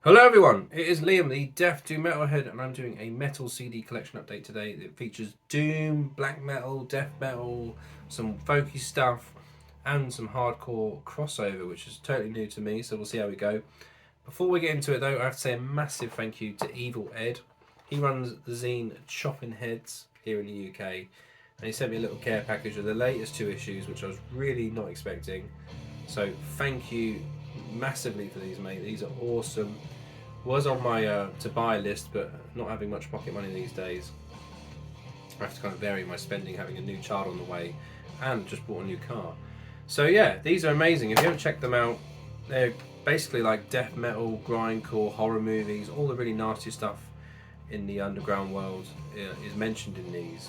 Hello everyone, it is Liam, the Deaf Doom Metalhead, and I'm doing a metal CD collection update today that features doom, black metal, death metal, some folky stuff, and some hardcore crossover, which is totally new to me, so we'll see how we go. Before we get into it though, I have to say a massive thank you to Evil Ed. He runs the zine Choppin Headz here in the UK, and he sent me a little care package of the latest 2 issues, which I was really not expecting. So thank you massively for these, mate. These are awesome. Was on my to buy list, but not having much pocket money these days, I have to kind of vary my spending, having a new child on the way and just bought a new car. So yeah, these are amazing. If you haven't checked them out, they're basically like death metal, grindcore, horror movies, all the really nasty stuff in the underground world is mentioned in these.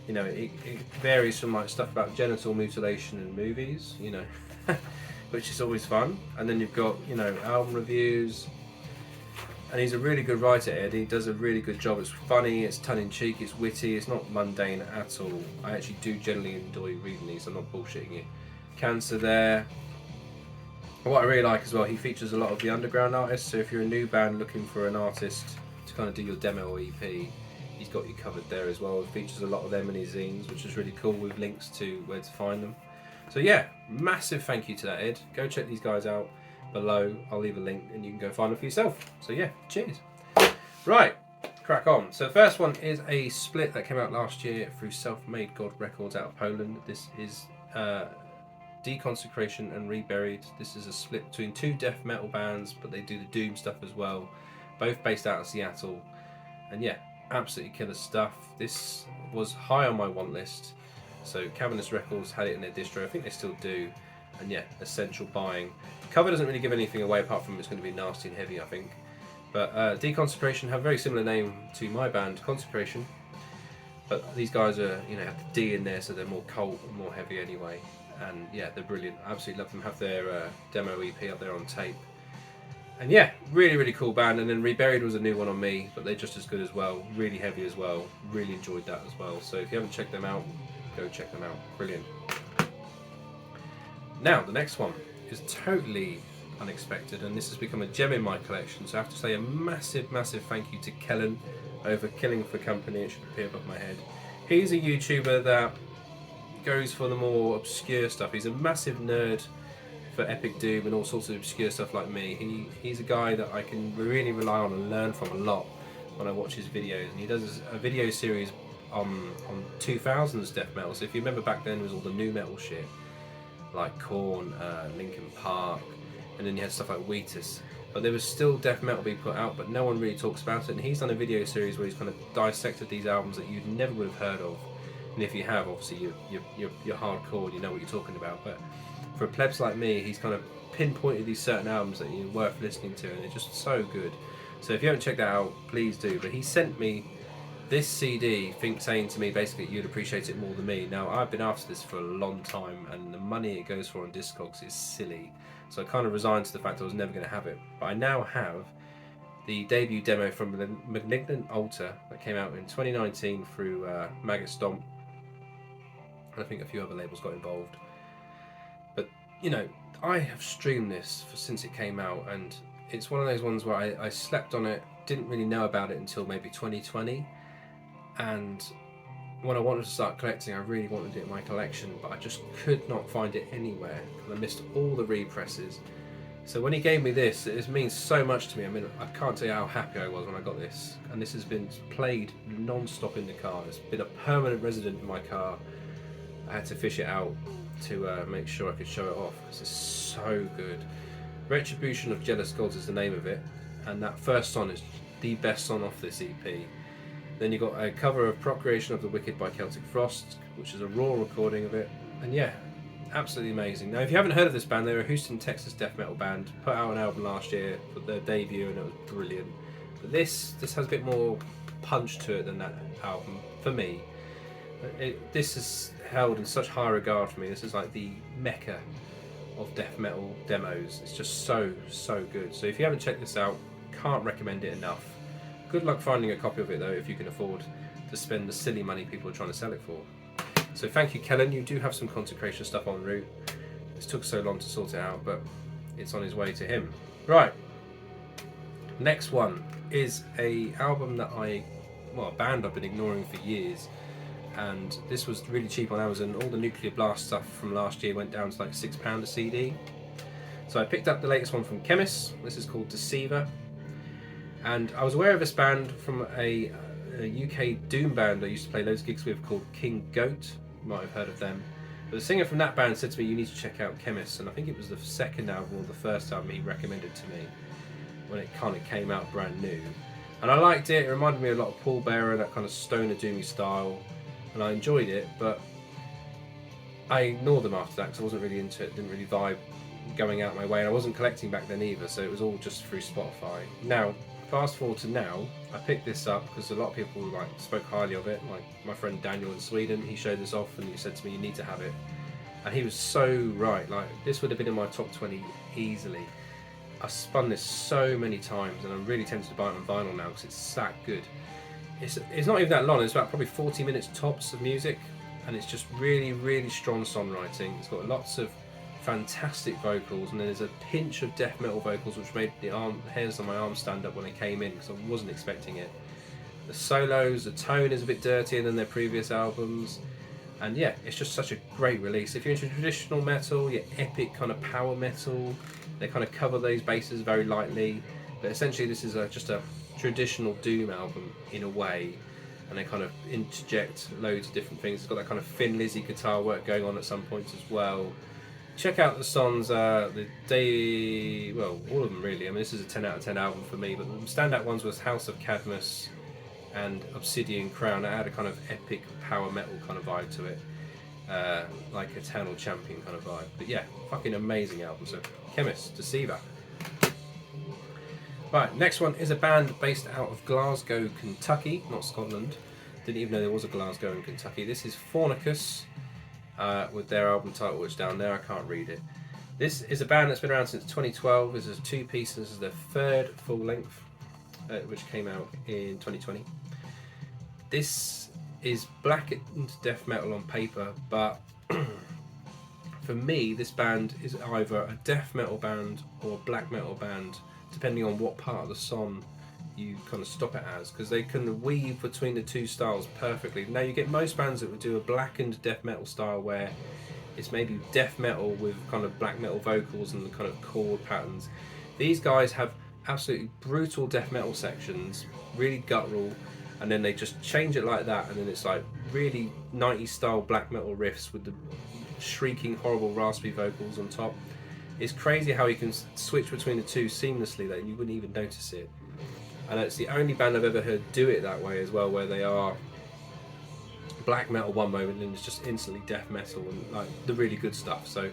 You know, it varies from like stuff about genital mutilation in movies, you know, which is always fun. And then you've got, you know, album reviews. And he's a really good writer, Ed. He does a really good job. It's funny, it's tongue-in-cheek, it's witty, it's not mundane at all. I actually do generally enjoy reading these, I'm not bullshitting you. Cancer there. What I really like as well, he features a lot of the underground artists, so if you're a new band looking for an artist to kind of do your demo or EP, he's got you covered there as well. He features a lot of them in his zines, which is really cool, with links to where to find them. So yeah, massive thank you to that, Ed. Go check these guys out. Below, I'll leave a link and you can go find them for yourself. So yeah, cheers. Right, crack on. So the first one is a split that came out last year through Selfmadegod Records out of Poland. This is Deconsecration and Re-Buired. This is a split between 2 death metal bands, but they do the doom stuff as well. Both based out of Seattle. And yeah, absolutely killer stuff. This was high on my want list. So Cavernous Records had it in their distro. I think they still do. And yeah, essential buying. The cover doesn't really give anything away apart from it's going to be nasty and heavy, I think. But Deconsecration have a very similar name to my band, Consecration. But these guys are, you know, have the D in there, so they're more cult and more heavy anyway. And yeah, they're brilliant. I absolutely love them. Have their demo EP up there on tape. And yeah, really, really cool band. And then Re-Buired was a new one on me, but they're just as good as well. Really heavy as well. Really enjoyed that as well. So if you haven't checked them out, go check them out. Brilliant. Now, the next one is totally unexpected, and this has become a gem in my collection, so I have to say a massive, massive thank you to Kellen over Killing for Company. It should appear above my head. He's a YouTuber that goes for the more obscure stuff. He's a massive nerd for Epic Doom and all sorts of obscure stuff like me. He's a guy that I can really rely on and learn from a lot when I watch his videos, and he does a video series on 2000s death metal. So if you remember back then, it was all the new metal shit, like Korn, Linkin Park, and then you had stuff like Wheatus. But there was still death metal being put out, but no one really talks about it. And he's done a video series where he's kind of dissected these albums that you never would have heard of. And if you have, obviously you're hardcore and you know what you're talking about. But for plebs like me, he's kind of pinpointed these certain albums that are worth listening to, and they're just so good. So if you haven't checked that out, please do. But he sent me this CD, saying to me basically you'd appreciate it more than me. Now, I've been after this for a long time, and the money it goes for on Discogs is silly. So I kind of resigned to the fact I was never going to have it. But I now have the debut demo from the Malignant Altar that came out in 2019 through Maggot, Stomp. And I think a few other labels got involved. But, you know, I have streamed this since it came out, and it's one of those ones where I slept on it, didn't really know about it until maybe 2020. And when I wanted to start collecting, I really wanted it in my collection, but I just could not find it anywhere, and I missed all the represses. So when he gave me this, it means so much to me. I mean, I can't tell you how happy I was when I got this. And this has been played non-stop in the car. It's been a permanent resident in my car. I had to fish it out to make sure I could show it off. This is so good. Retribution of Jealous Gods is the name of it, and that first song is the best song off this EP. Then you got a cover of Procreation of the Wicked by Celtic Frost, which is a raw recording of it. And yeah, absolutely amazing. Now, if you haven't heard of this band, they're a Houston, Texas death metal band. Put out an album last year for their debut, and it was brilliant. But this has a bit more punch to it than that album, for me. This is held in such high regard for me. This is like the mecca of death metal demos. It's just so, so good. So if you haven't checked this out, can't recommend it enough. Good luck finding a copy of it though, if you can afford to spend the silly money people are trying to sell it for. So thank you, Kellen. You do have some Consecration stuff en route. It took so long to sort it out, but it's on his way to him. Right. Next one is a album that a band I've been ignoring for years, and this was really cheap on Amazon. All the Nuclear Blast stuff from last year went down to like £6 a CD. So I picked up the latest one from Khemmis. This is called Deceiver, and I was aware of this band from a UK doom band I used to play loads of gigs with called King Goat. You might have heard of them. But the singer from that band said to me, you need to check out Khemmis, and I think it was the second album or the first album he recommended to me when it kind of came out brand new. And I liked it. It reminded me a lot of Paul Bearer, that kind of stoner doomy style, and I enjoyed it, but I ignored them after that because I wasn't really into it, didn't really vibe going out my way, and I wasn't collecting back then either, so it was all just through Spotify. Now, fast forward to now, I picked this up because a lot of people like spoke highly of it. Like my friend Daniel in Sweden, he showed this off and he said to me, you need to have it. And he was so right. Like, this would have been in my top 20 easily. I spun this so many times, and I'm really tempted to buy it on vinyl now because it's that good. It's not even that long. It's about probably 40 minutes tops of music, and it's just really, really strong songwriting. It's got lots of fantastic vocals, and there's a pinch of death metal vocals which made the hairs on my arm stand up when they came in because I wasn't expecting it. The solos, the tone is a bit dirtier than their previous albums, and yeah, it's just such a great release. If you're into traditional metal, your epic kind of power metal, they kind of cover those bases very lightly, but essentially this is just a traditional doom album in a way, and they kind of interject loads of different things. It's got that kind of Thin Lizzy guitar work going on at some points as well. Check out the songs, all of them really. I mean, this is a 10 out of 10 album for me, but the standout ones was House of Cadmus and Obsidian Crown. It had a kind of epic power metal kind of vibe to it, like Eternal Champion kind of vibe. But yeah, fucking amazing album. So Khemmis, Deceiver. Right, next one is a band based out of Glasgow, Kentucky, not Scotland. Didn't even know there was a Glasgow in Kentucky. This is Fornicus. With their album title, which down there I can't read it. This is a band that's been around since 2012. This is a two-piece. This is their third full length, which came out in 2020. This is blackened death metal on paper, but for me, this band is either a death metal band or a black metal band, depending on what part of the song you kind of stop it as, because they can weave between the two styles perfectly. Now you get most bands that would do a blackened death metal style where it's maybe death metal with kind of black metal vocals and the kind of chord patterns. These guys have absolutely brutal death metal sections, really guttural, and then they just change it like that, and then it's like really 90s style black metal riffs with the shrieking horrible raspy vocals on top. It's crazy how you can switch between the two seamlessly that you wouldn't even notice it. And it's the only band I've ever heard do it that way as well, where they are black metal one moment and it's just instantly death metal and like the really good stuff. So if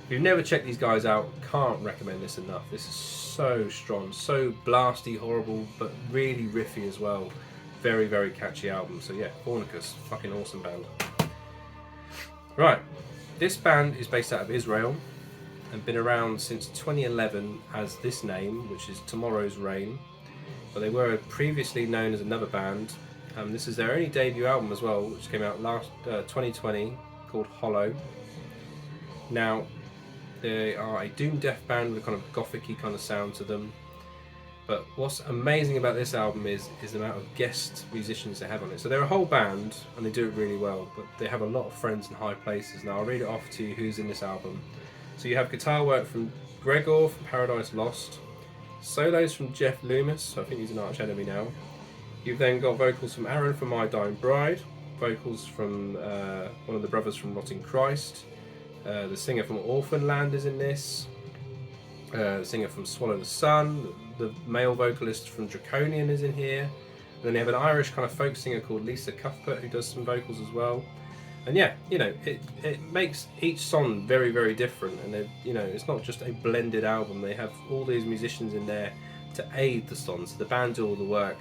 you've never checked these guys out, can't recommend this enough. This is so strong, so blasty, horrible, but really riffy as well. Very, very catchy album. So yeah, Fornicus, fucking awesome band. Right, this band is based out of Israel and been around since 2011 as this name, which is Tomorrow's Rain. But they were previously known as another band. This is their only debut album as well, which came out last 2020, called Hollow. Now, they are a doom death band with a kind of gothic-y kind of sound to them. But what's amazing about this album is the amount of guest musicians they have on it. So they're a whole band, and they do it really well, but they have a lot of friends in high places. Now, I'll read it off to you who's in this album. So you have guitar work from Gregor from Paradise Lost, solos from Jeff Loomis, I think he's an arch enemy now. You've then got vocals from Aaron from My Dying Bride, vocals from one of the brothers from Rotting Christ, the singer from Orphanland is in this, the singer from Swallow the Sun, the male vocalist from Draconian is in here, and then they have an Irish kind of folk singer called Lisa Cuthbert who does some vocals as well. And yeah, you know, it makes each song very, very different, and you know, it's not just a blended album. They have all these musicians in there to aid the songs. So the band do all the work,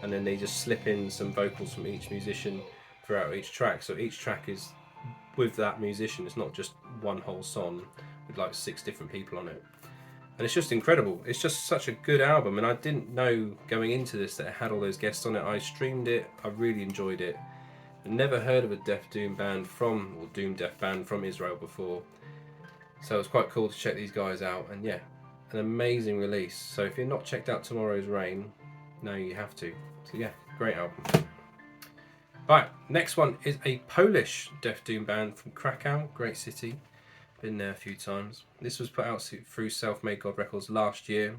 and then they just slip in some vocals from each musician throughout each track. So each track is with that musician. It's not just one whole song with like 6 different people on it. And it's just incredible. It's just such a good album, and I didn't know going into this that it had all those guests on it. I streamed it. I really enjoyed it. I'd never heard of a doom death band from Israel before, so it was quite cool to check these guys out. And yeah, an amazing release. So if you're not checked out Tomorrow's Rain, now you have to. So yeah, great album. Right, next one is a Polish Death Doom band from Krakow, great city. Been there a few times. This was put out through Selfmadegod Records last year.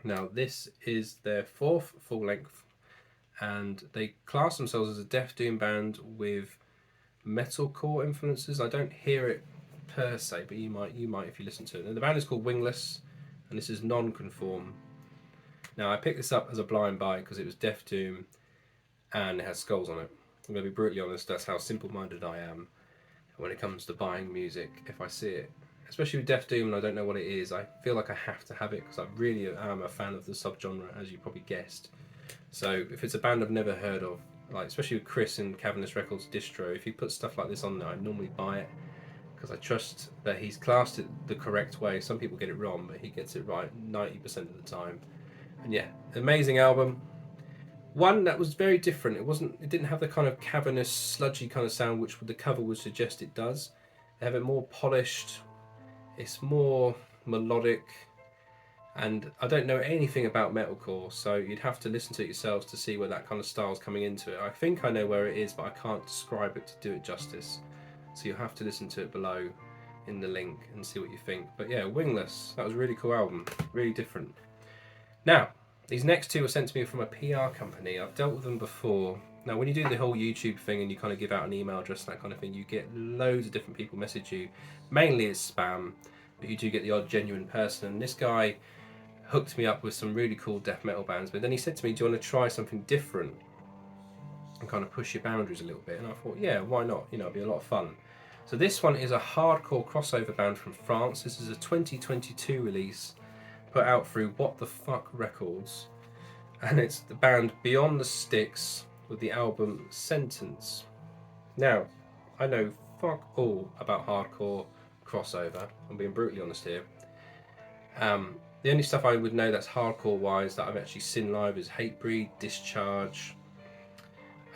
Now this is their 4th full length, and they class themselves as a Death Doom band with metalcore influences. I don't hear it per se, but you might if you listen to it. And the band is called Wingless, and this is Nonconform. Now I picked this up as a blind buy because it was Death Doom and it has skulls on it. I'm going to be brutally honest, that's how simple-minded I am when it comes to buying music. If I see it, especially with Death Doom and I don't know what it is, I feel like I have to have it because I really am a fan of the subgenre, as you probably guessed. So if it's a band I've never heard of, like especially with Chris and Cavernous Records distro, if he puts stuff like this on there, I normally buy it because I trust that he's classed it the correct way. Some people get it wrong, but he gets it right 90% of the time. And yeah, amazing album. One that was very different. It didn't have the kind of cavernous, sludgy kind of sound which the cover would suggest it does. They have it more polished. It's more melodic. And I don't know anything about metalcore, so you'd have to listen to it yourselves to see where that kind of style is coming into it. I think I know where it is, but I can't describe it to do it justice. So you'll have to listen to it below in the link and see what you think. But yeah, Wingless, that was a really cool album, really different. Now, these next two were sent to me from a PR company. I've dealt with them before. Now, when you do the whole YouTube thing and you kind of give out an email address, that kind of thing, you get loads of different people message you. Mainly it's spam, but you do get the odd genuine person. And this guy hooked me up with some really cool death metal bands, but then he said to me, do you want to try something different and kind of push your boundaries a little bit? And I thought, yeah, why not? You know, it'd be a lot of fun. So this one is a hardcore crossover band from France. This is a 2022 release put out through What the Fuck Records, and it's the band Beyond the Styx with the album Sentence. Now, I know fuck all about hardcore crossover. I'm being brutally honest here. The only stuff I would know that's hardcore wise that I've actually seen live is Hatebreed, Discharge,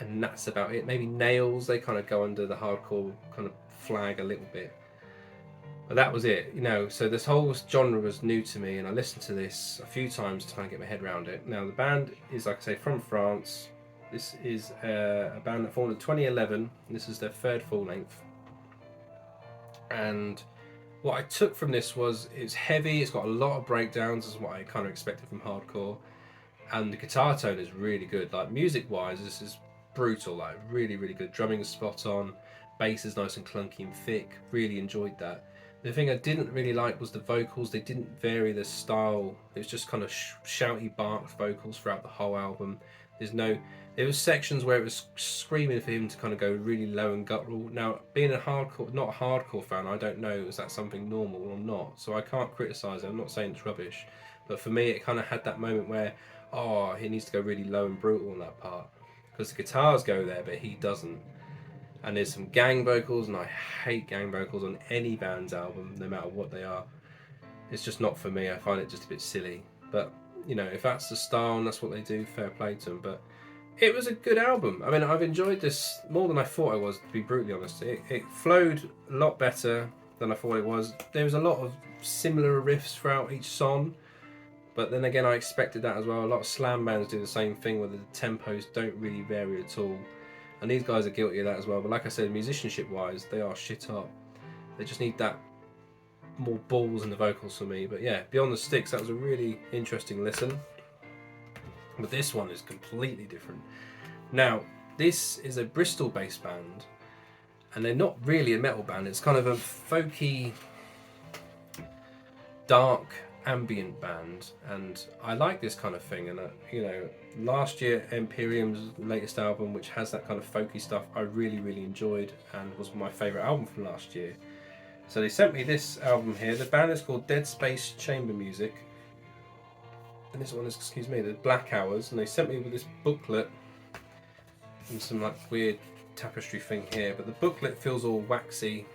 and that's about it. Maybe Nails, they kind of go under the hardcore kind of flag a little bit. But that was it, you know, so this whole genre was new to me, and I listened to this a few times to try and get my head around it. Now, the band is, like I say, from France. This is a band that formed in 2011, and this is their 3rd full length. And what I took from this was it's heavy, it's got a lot of breakdowns, is what I kind of expected from hardcore. And the guitar tone is really good. Like, music-wise, this is brutal, like, really, really good. Drumming is spot on, bass is nice and clunky and thick, really enjoyed that. The thing I didn't really like was the vocals. They didn't vary the style. It was just kind of shouty, barked vocals throughout the whole album. There was sections where it was screaming for him to kind of go really low and guttural. Now, being not a hardcore fan, I don't know is that something normal or not. So I can't criticise it. I'm not saying it's rubbish, but for me, it kind of had that moment where, oh, he needs to go really low and brutal on that part because the guitars go there, but he doesn't. And there's some gang vocals, and I hate gang vocals on any band's album, no matter what they are. It's just not for me. I find it just a bit silly. But, you know, if that's the style and that's what they do, fair play to them. But it was a good album. I mean, I've enjoyed this more than I thought I was, to be brutally honest. It flowed a lot better than I thought it was. There was a lot of similar riffs throughout each song. But then again, I expected that as well. A lot of slam bands do the same thing where the tempos don't really vary at all. And these guys are guilty of that as well. But like I said, musicianship-wise, they are shit up. They just need that more balls in the vocals for me. But yeah, Beyond the Styx, that was a really interesting listen. But this one is completely different. Now, this is a Bristol-based band. And they're not really a metal band. It's kind of a folky, dark, ambient band, and I like this kind of thing. And you know, last year Imperium's latest album, which has that kind of folky stuff, I really enjoyed and was my favourite album from last year. So they sent me this album here. The band is called Dead Space Chamber Music, and this one is, excuse me, the Black Hours, and they sent me with this booklet and some like weird tapestry thing here, but the booklet feels all waxy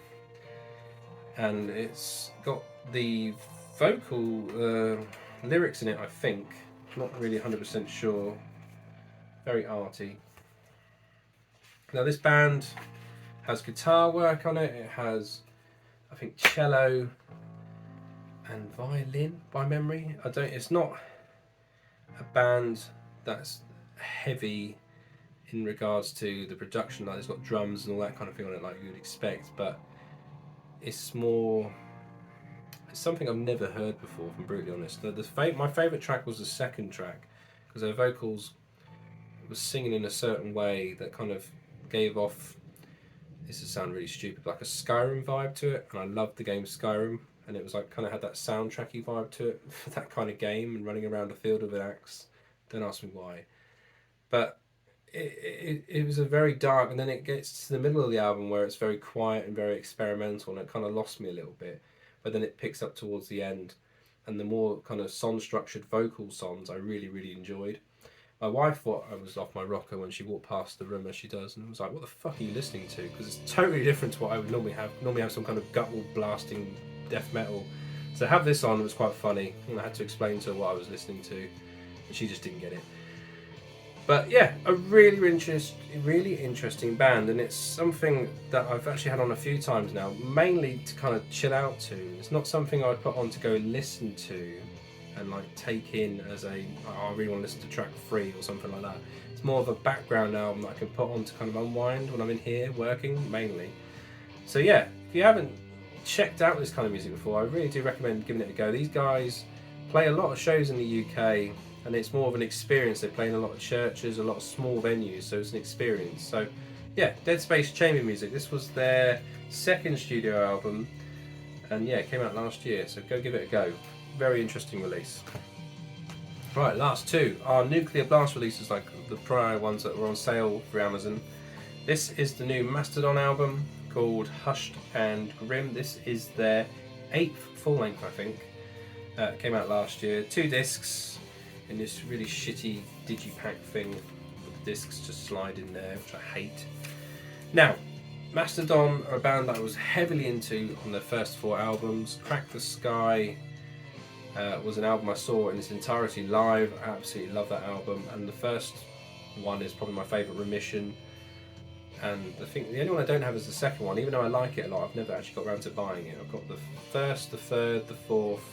and it's got the vocal lyrics in it, I think. Not really 100% sure. Very arty. Now this band has guitar work on it. It has, I think, cello and violin by memory. It's not a band that's heavy in regards to the production, like it's got drums and all that kind of thing on it like you would expect, but it's something I've never heard before, if I'm brutally honest. My favourite track was the second track, because their vocals was singing in a certain way that kind of gave off, this is sound really stupid, like a Skyrim vibe to it, and I loved the game Skyrim, and it was like kind of had that soundtracky vibe to it for that kind of game, and running around a field with an axe. Don't ask me why. But it was a very dark, and then it gets to the middle of the album where it's very quiet and very experimental, and it kind of lost me a little bit. But then it picks up towards the end, and the more kind of song-structured vocal songs I really, really enjoyed. My wife thought I was off my rocker when she walked past the room, as she does, and was like, "What the fuck are you listening to?" Because it's totally different to what I would normally have. Normally have some kind of guttural blasting death metal. So to have this on, it was quite funny, and I had to explain to her what I was listening to, and she just didn't get it. But yeah, a really interesting band, and it's something that I've actually had on a few times now, mainly to kind of chill out to. It's not something I'd put on to go listen to and like take in as I really want to listen to track 3 or something like that. It's more of a background album that I can put on to kind of unwind when I'm in here working, mainly. So yeah, if you haven't checked out this kind of music before, I really do recommend giving it a go. These guys play a lot of shows in the UK, and it's more of an experience. They play in a lot of churches, a lot of small venues, so it's an experience. So yeah, Dead Space Chamber Music. This was their second studio album, and yeah, it came out last year, so go give it a go. Very interesting release. Right, last two are Nuclear Blast releases, like the prior ones that were on sale for Amazon. This is the new Mastodon album called Hushed and Grim. This is their 8th full length, I think. Came out last year. 2 discs in this really shitty digipack thing with the discs just slide in there, which I hate. Now, Mastodon are a band that I was heavily into on their first 4 albums. Crack the Sky was an album I saw in its entirety live. I absolutely love that album, and the first one is probably my favourite, Remission. And I think the only one I don't have is the second one, even though I like it a lot. I've never actually got around to buying it. I've got the first, the third, the fourth,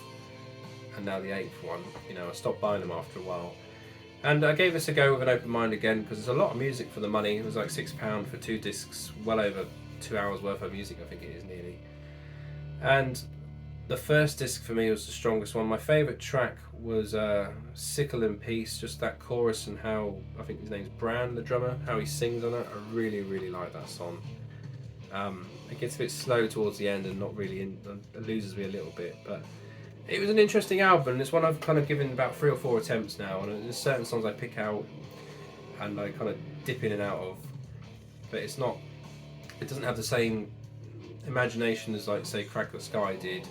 and now the 8th one. You know, I stopped buying them after a while. And I gave this a go with an open mind again, because there's a lot of music for the money. It was like £6 for 2 discs, well over 2 hours worth of music, I think it is nearly. And the first disc for me was the strongest one. My favourite track was Sickle in Peace, just that chorus and how, I think his name's Bran, the drummer, how he sings on it. I really, really like that song. It gets a bit slow towards the end and not really it loses me a little bit, but it was an interesting album, and it's one I've kind of given about 3 or 4 attempts now, and there's certain songs I pick out and I kind of dip in and out of, but it doesn't have the same imagination as, like, say, Crack the Sky did,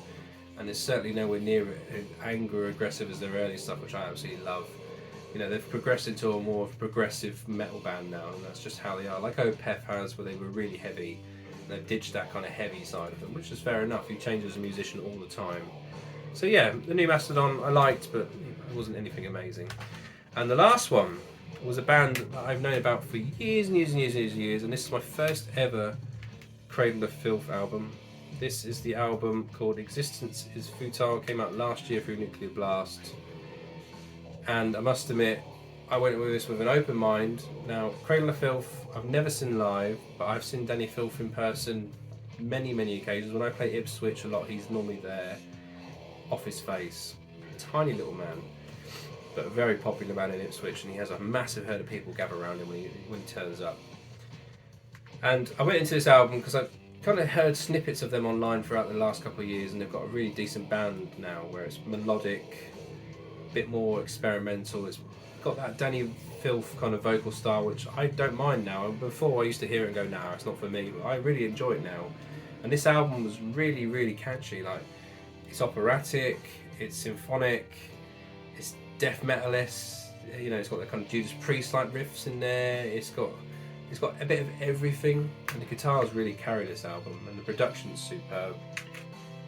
and it's certainly nowhere near anger aggressive as their early stuff, which I absolutely love. You know, they've progressed into a more progressive metal band now, and that's just how they are. Like Opeth has, where they were really heavy, and they've ditched that kind of heavy side of them, which is fair enough. You change as a musician all the time. So yeah, the new Mastodon I liked, but it wasn't anything amazing. And the last one was a band that I've known about for years and years and years and years, and this is my first ever Cradle of Filth album. This is the album called Existence is Futile. Came out last year through Nuclear Blast. And I must admit, I went with this with an open mind. Now, Cradle of Filth, I've never seen live, but I've seen Danny Filth in person many, many occasions. When I play Ipswich a lot, he's normally there, off his face. Tiny little man, but a very popular man in Ipswich, and he has a massive herd of people gather around him when he turns up. And I went into this album because I kind of heard snippets of them online throughout the last couple of years, and they've got a really decent band now where it's melodic, a bit more experimental. It's got that Danny Filth kind of vocal style, which I don't mind now. Before I used to hear it and go, nah, it's not for me, but I really enjoy it now. And this album was really, really catchy. Like, it's operatic, it's symphonic, it's death metalist. You know, it's got that kind of Judas Priest-like riffs in there. It's got a bit of everything, and the guitars really carry this album, and the production's superb.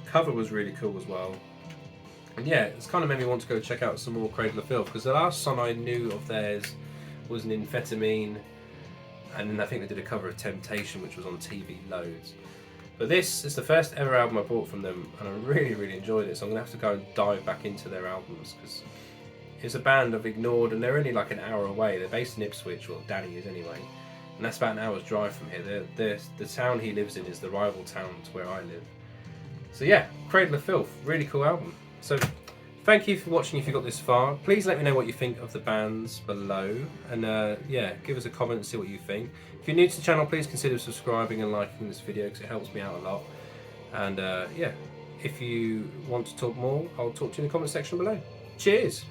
Cover was really cool as well. And yeah, it's kind of made me want to go check out some more Cradle of Filth, because the last song I knew of theirs was an Amphetamine, and then I think they did a cover of Temptation, which was on TV loads. But this is the first ever album I bought from them, and I really, really enjoyed it. So I'm going to have to go and dive back into their albums, because it's a band I've ignored, and they're only like an hour away. They're based in Ipswich, well, Danny is anyway, and that's about an hour's drive from here. The town he lives in is the rival town to where I live. So yeah, Cradle of Filth, really cool album. So thank you for watching if you got this far. Please let me know what you think of the bands below, and yeah, give us a comment and see what you think. If you're new to the channel, please consider subscribing and liking this video, because it helps me out a lot. And yeah, if you want to talk more, I'll talk to you in the comment section below. Cheers!